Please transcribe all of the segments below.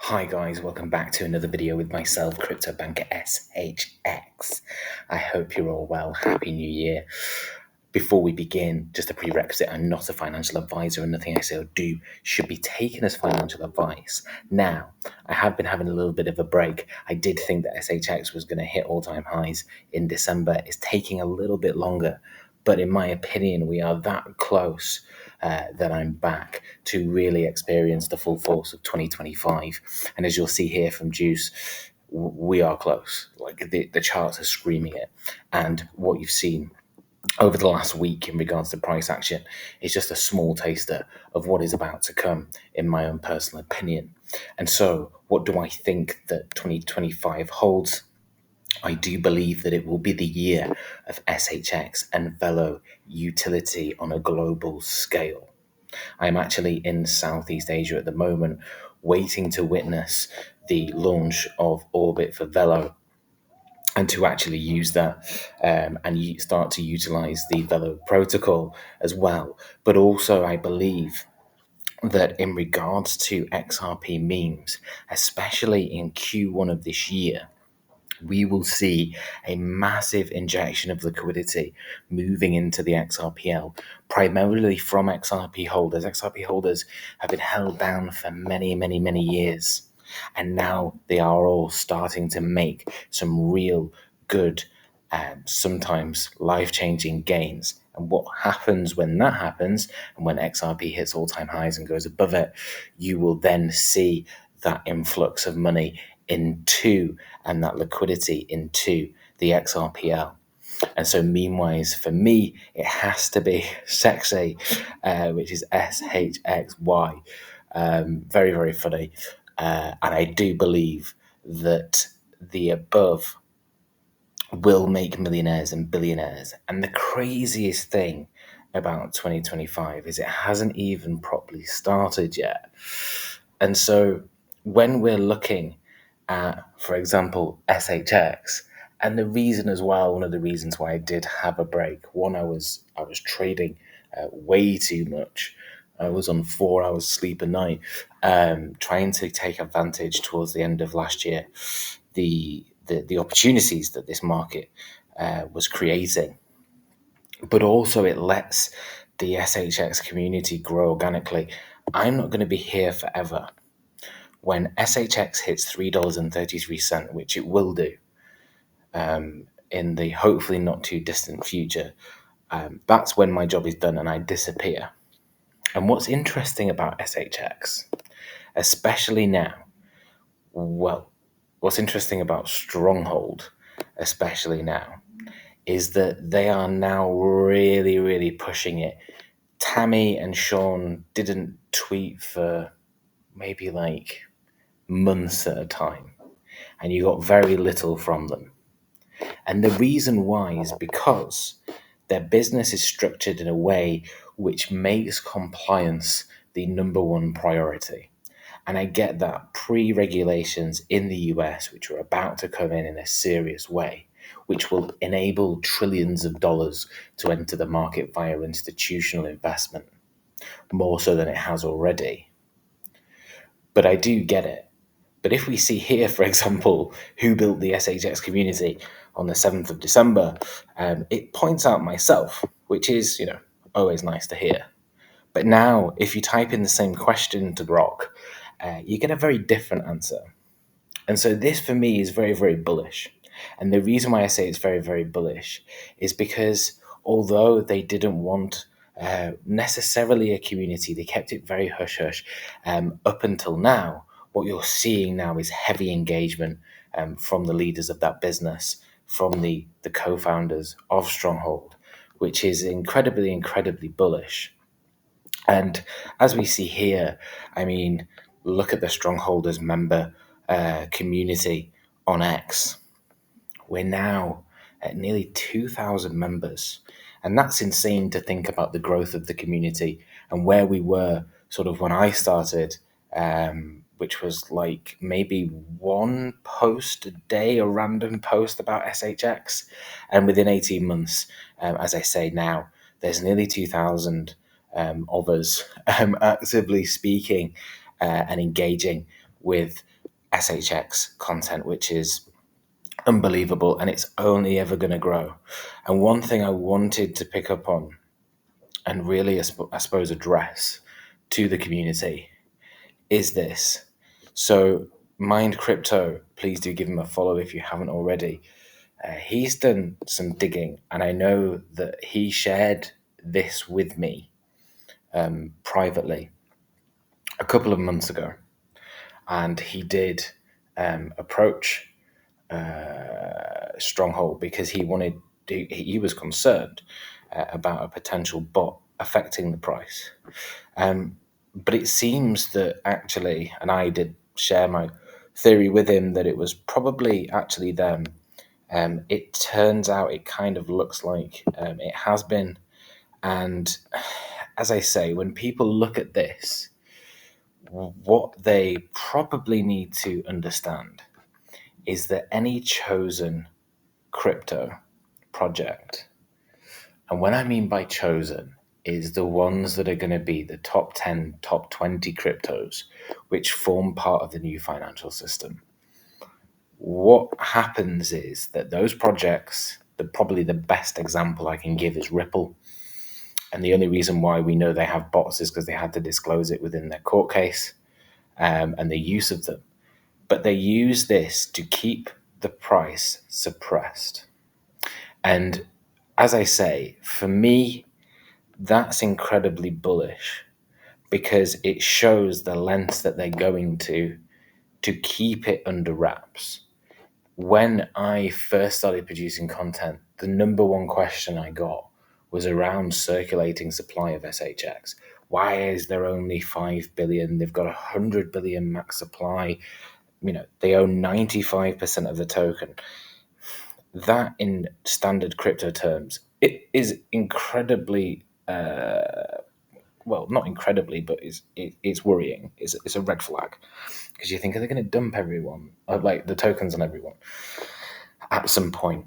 Hi guys, welcome back to another video with myself, crypto banker SHX. I hope you're all well. Happy New Year. Before we begin, just a prerequisite, I'm not a financial advisor and nothing I say or do should be taken as financial advice. Now, I have been having a little bit of a break. I did think that SHX was going to hit all-time highs in December. It's taking a little bit longer, but in my opinion, we are that close that I'm back to really experience the full force of 2025. And as you'll see here from Juice, we are close. Like the charts are screaming it. And what you've seen over the last week in regards to price action is just a small taster of what is about to come, in my own personal opinion. And so, what do I think that 2025 holds? I do believe that it will be the year of SHX and VELO utility on a global scale. I'm actually in Southeast Asia at the moment, waiting to witness the launch of Orbit for VELO and to actually use that and start to utilize the VELO protocol as well. But also, I believe that in regards to XRP memes, especially in Q1 of this year, we will see a massive injection of liquidity moving into the XRPL, primarily from XRP holders. XRP holders have been held down for many, many, many years, and now they are all starting to make some real good, sometimes life-changing gains. And what happens when that happens, and when XRP hits all-time highs and goes above it, you will then see that influx of money into and that liquidity into the XRPL. And so, meanwhile, for me, it has to be sexy, which is SHXY. Very, very funny. And I do believe that the above will make millionaires and billionaires. And the craziest thing about 2025 is it hasn't even properly started yet. And so, when we're looking at, for example, SHX, and the reason as well, one of the reasons why I did have a break, one, I was trading way too much. I was on 4 hours sleep a night, trying to take advantage towards the end of last year, the opportunities that this market was creating. But also it lets the SHX community grow organically. I'm not going to be here forever. When SHX hits $3.33, which it will do in the hopefully not too distant future, that's when my job is done and I disappear. And what's interesting about SHX, especially now, well, what's interesting about Stronghold, especially now, is that they are now really, really pushing it. Tammy and Sean didn't tweet for maybe like months at a time, and you got very little from them. And the reason why is because their business is structured in a way which makes compliance the number one priority. And I get that pre-regulations in the US, which are about to come in a serious way, which will enable trillions of dollars to enter the market via institutional investment, more so than it has already. But I do get it. But if we see here, for example, who built the SHX community on the 7th of December, it points out myself, which is, always nice to hear. But now, if you type in the same question to Grok, you get a very different answer. And so this for me is very, very bullish. And the reason why I say it's very, very bullish is because although they didn't want necessarily a community, they kept it very hush hush up until now. What you're seeing now is heavy engagement from the leaders of that business, from the co-founders of Stronghold, which is incredibly, incredibly bullish. And as we see here, I mean, look at the Strongholders member community on X. We're now at nearly 2,000 members. And that's insane to think about the growth of the community and where we were sort of when I started, which was like maybe one post a day, a random post about SHX. And within 18 months, as I say now, there's nearly 2,000 of us actively speaking and engaging with SHX content, which is unbelievable, and it's only ever going to grow. And one thing I wanted to pick up on and really, I suppose, address to the community is this. So, Mind Crypto, please do give him a follow if you haven't already. He's done some digging, and I know that he shared this with me privately a couple of months ago, and he did approach Stronghold because he was concerned about a potential bot affecting the price. But it seems that actually, and I did share my theory with him that it was probably actually them. It turns out it kind of looks like it has been. And as I say, when people look at this, what they probably need to understand is that any chosen crypto project, and when I mean by chosen, is the ones that are going to be the top 10, top 20 cryptos, which form part of the new financial system. What happens is that those projects, probably the best example I can give is Ripple. And the only reason why we know they have bots is because they had to disclose it within their court case and the use of them. But they use this to keep the price suppressed. And as I say, for me, that's incredibly bullish because it shows the lengths that they're going to keep it under wraps. When I first started producing content, the number one question I got was around circulating supply of SHX. Why is there only 5 billion? They've got 100 billion max supply. They own 95% of the token. That, in standard crypto terms, it is incredibly well, not incredibly, but it's worrying. It's a red flag because you think, are they going to dump everyone, like the tokens on everyone at some point?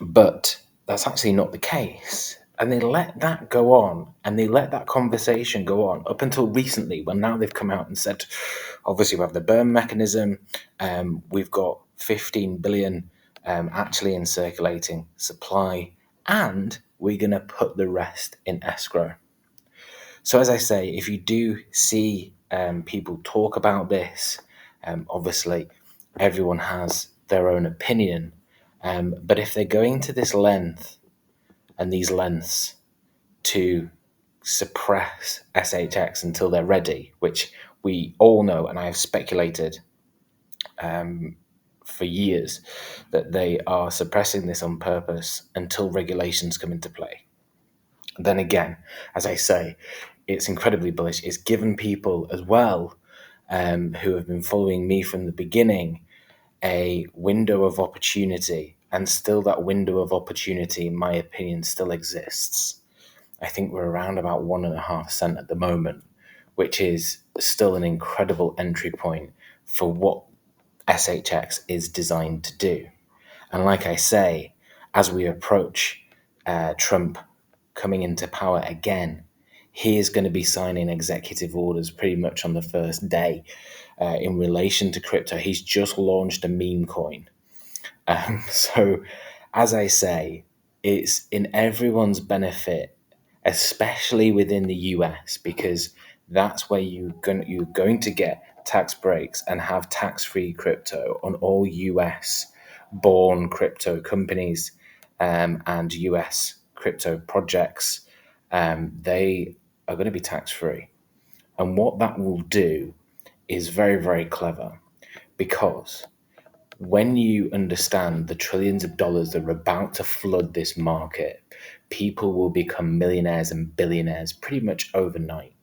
But that's actually not the case. And they let that go on, and they let that conversation go on up until recently, when now they've come out and said, obviously we have the burn mechanism, we've got 15 billion actually in circulating supply, and we're going to put the rest in escrow. So as I say, if you do see people talk about this, obviously everyone has their own opinion, but if they're going to this length and these lengths to suppress SHX until they're ready, which we all know, and I have speculated for years, that they are suppressing this on purpose until regulations come into play. Then again, as I say, it's incredibly bullish. It's given people as well who have been following me from the beginning a window of opportunity, and still that window of opportunity, in my opinion, still exists. I think we're around about 1.5% at the moment, which is still an incredible entry point for what SHX is designed to do. And like I say, as we approach Trump coming into power again, he is going to be signing executive orders pretty much on the first day in relation to crypto. He's just launched a meme coin. So, as I say, it's in everyone's benefit, especially within the US, because that's where you're going to get tax breaks and have tax-free crypto on all US born crypto companies and US crypto projects. They are going to be tax-free. And what that will do is very, very clever, because when you understand the trillions of dollars that are about to flood this market, people will become millionaires and billionaires pretty much overnight.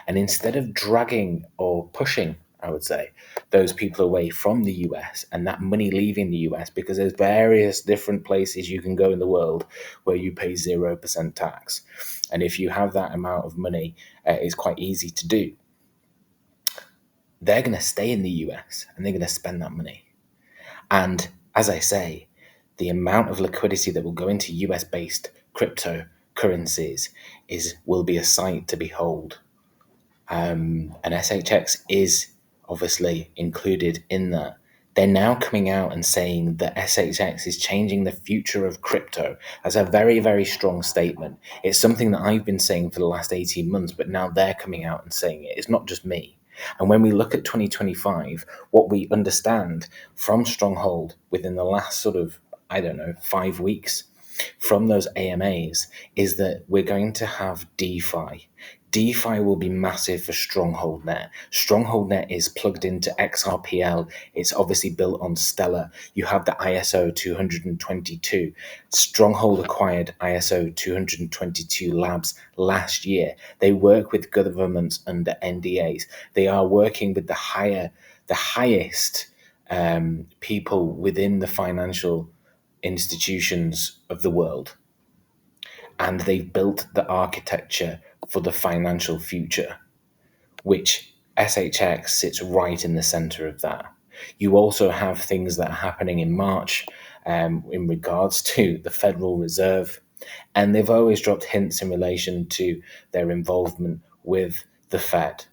And instead of dragging or pushing, I would say, those people away from the US and that money leaving the US, because there's various different places you can go in the world where you pay 0% tax. And if you have that amount of money, it's quite easy to do. They're going to stay in the US and they're going to spend that money. And as I say, the amount of liquidity that will go into US-based cryptocurrencies will be a sight to behold. And SHX is obviously included in that. They're now coming out and saying that SHX is changing the future of crypto. That's a very, very strong statement. It's something that I've been saying for the last 18 months, but now they're coming out and saying it. It's not just me. And when we look at 2025, what we understand from Stronghold within the last sort of, 5 weeks from those AMAs is that we're going to have DeFi. DeFi will be massive for Stronghold Net. Stronghold Net is plugged into XRPL. It's obviously built on Stellar. You have the ISO 222. Stronghold acquired ISO 222 labs last year. They work with governments under NDAs. They are working with the highest people within the financial institutions of the world, and they've built the architecture for the financial future, which SHX sits right in the center of that. You also have things that are happening in March in regards to the Federal Reserve, and they've always dropped hints in relation to their involvement with the Fed.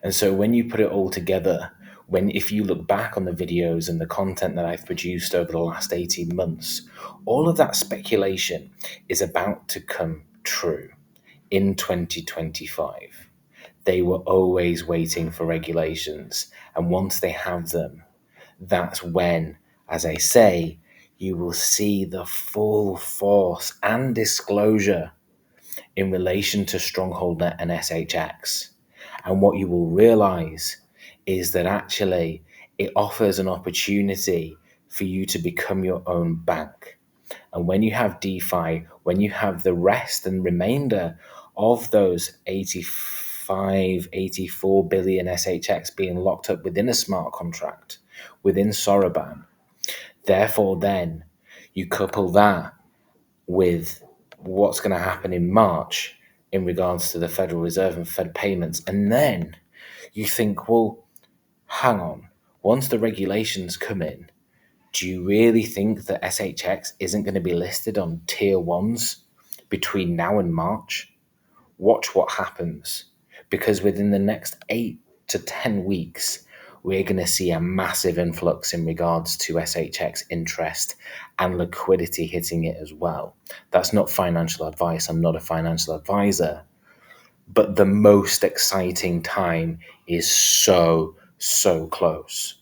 And so when you put it all together, if you look back on the videos and the content that I've produced over the last 18 months, all of that speculation is about to come true in 2025. They were always waiting for regulations. And once they have them, that's when, as I say, you will see the full force and disclosure in relation to StrongholdNet and SHX. And what you will realize is that actually it offers an opportunity for you to become your own bank. And when you have DeFi, when you have the rest and remainder of those 85, 84 billion SHX being locked up within a smart contract, within Soroban, therefore then you couple that with what's going to happen in March in regards to the Federal Reserve and Fed payments. And then you think, well, hang on, once the regulations come in, do you really think that SHX isn't going to be listed on tier ones between now and March? Watch what happens, because within the next 8 to 10 weeks, we're going to see a massive influx in regards to SHX interest and liquidity hitting it as well. That's not financial advice. I'm not a financial advisor. But the most exciting time is so, so close.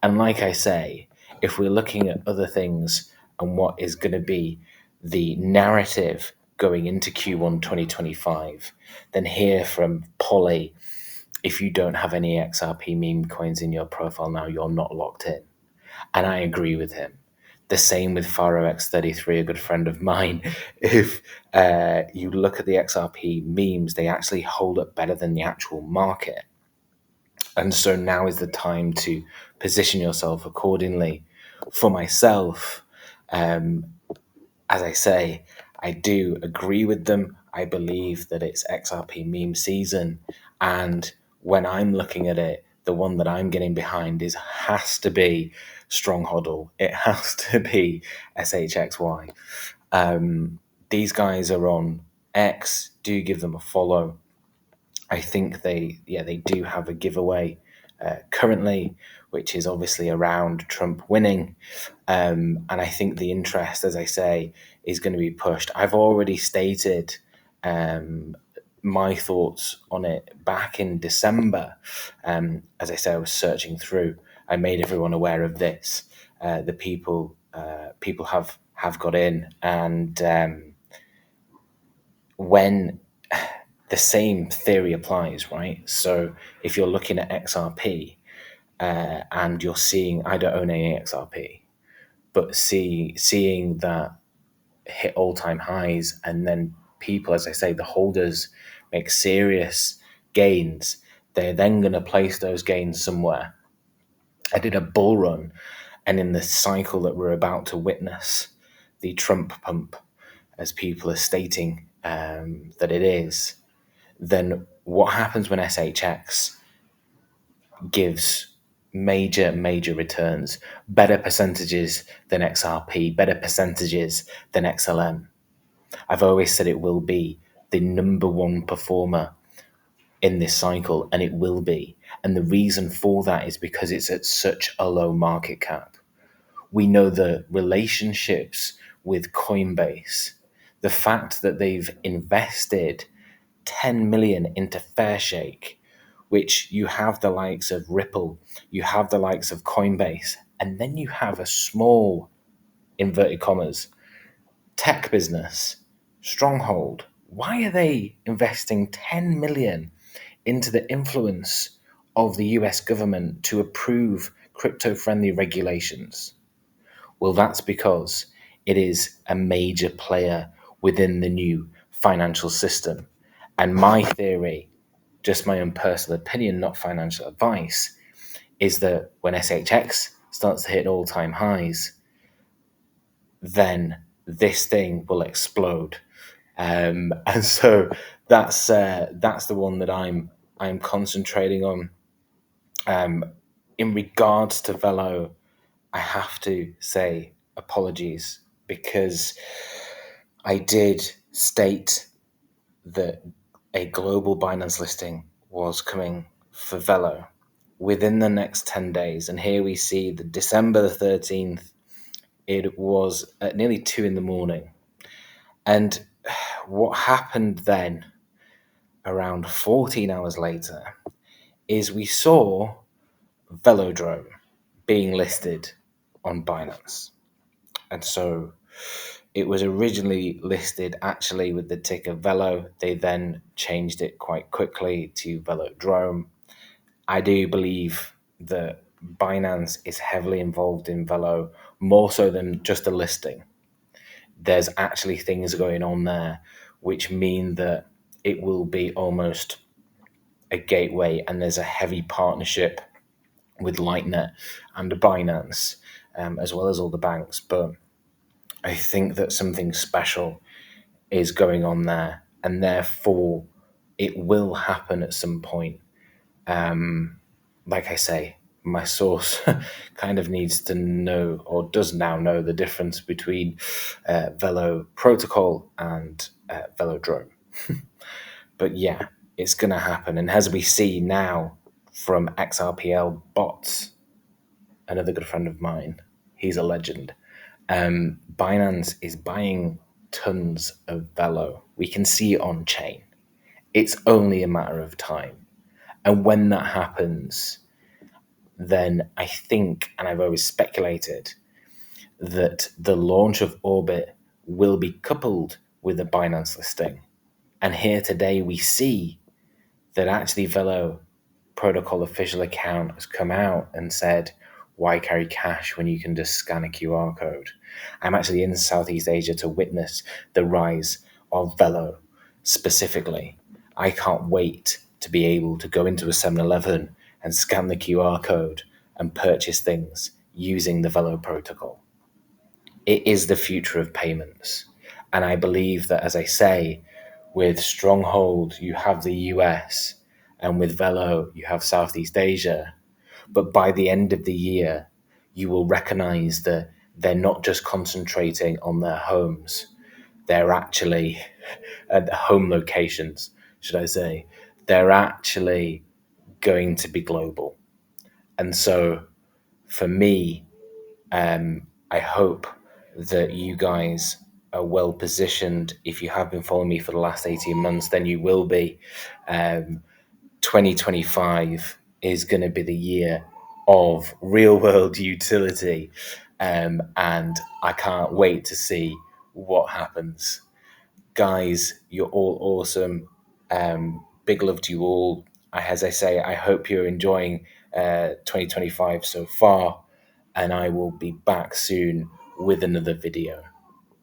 And like I say, if we're looking at other things and what is going to be the narrative going into Q1 2025, then hear from Polly, if you don't have any XRP meme coins in your profile now, you're not locked in. And I agree with him. The same with Faro X33, a good friend of mine. If you look at the XRP memes, they actually hold up better than the actual market. And so now is the time to position yourself accordingly. For myself, as I say, I do agree with them. I believe that it's XRP meme season. And when I'm looking at it, the one that I'm getting behind has to be Stronghold. It has to be SHXY. These guys are on X. Do give them a follow. I think they do have a giveaway currently, which is obviously around Trump winning. And I think the interest, as I say, is going to be pushed. I've already stated my thoughts on it back in December. As I say, I was searching through. I made everyone aware of this. The people have got in, and when the same theory applies, right? So if you're looking at XRP and you're seeing, I don't own any XRP, but seeing that hit all-time highs, and then people, as I say, the holders make serious gains, they're then going to place those gains somewhere. I did a bull run, and in the cycle that we're about to witness, the Trump pump, as people are stating that it is, then what happens when SHX gives major returns, better percentages than XRP, better percentages than XLM? I've always said it will be the number one performer in this cycle, and it will be. And the reason for that is because it's at such a low market cap. We know the relationships with Coinbase, the fact that they've invested 10 million into Fairshake, which you have the likes of Ripple, you have the likes of Coinbase, and then you have a small, inverted commas, tech business, Stronghold. Why are they investing 10 million into the influence of the US government to approve crypto-friendly regulations? Well, that's because it is a major player within the new financial system. And my theory, just my own personal opinion, not financial advice, is that when SHX starts to hit all-time highs, then this thing will explode. And so that's the one that I'm concentrating on. In regards to Velo, I have to say apologies because I did state that a global Binance listing was coming for Velo within the next 10 days. And here we see the December the 13th, it was at nearly 2 in the morning. And what happened then, around 14 hours later, is we saw Velodrome being listed on Binance. And so it was originally listed actually with the ticker Velo. They then changed it quite quickly to Velodrome. I do believe that Binance is heavily involved in Velo, more so than just a listing. There's actually things going on there which mean that it will be almost a gateway, and there's a heavy partnership with Lightnet and Binance, as well as all the banks. But I think that something special is going on there, and therefore it will happen at some point. Like I say, my source kind of needs to know, or does now know, the difference between Velo Protocol and Velodrome. But yeah, it's going to happen. And as we see now from XRPL bots, another good friend of mine, he's a legend. Binance is buying tons of Velo. We can see it on chain. It's only a matter of time. And when that happens, then I think, and I've always speculated, that the launch of Orbit will be coupled with a Binance listing. And here today we see that actually Velo Protocol official account has come out and said, why carry cash when you can just scan a QR code? I'm actually in Southeast Asia to witness the rise of Velo specifically. I can't wait to be able to go into a 7-Eleven and scan the QR code and purchase things using the Velo protocol. It is the future of payments. And I believe that, as I say, with Stronghold, you have the US, and with Velo, you have Southeast Asia. But by the end of the year, you will recognize that they're not just concentrating on their homes. They're actually, at home locations, should I say, they're actually going to be global. And so for me, I hope that you guys are well positioned. If you have been following me for the last 18 months, then you will be. 2025 is going to be the year of real world utility. And I can't wait to see what happens. Guys, you're all awesome. Big love to you all. As I say, I hope you're enjoying 2025 so far, and I will be back soon with another video.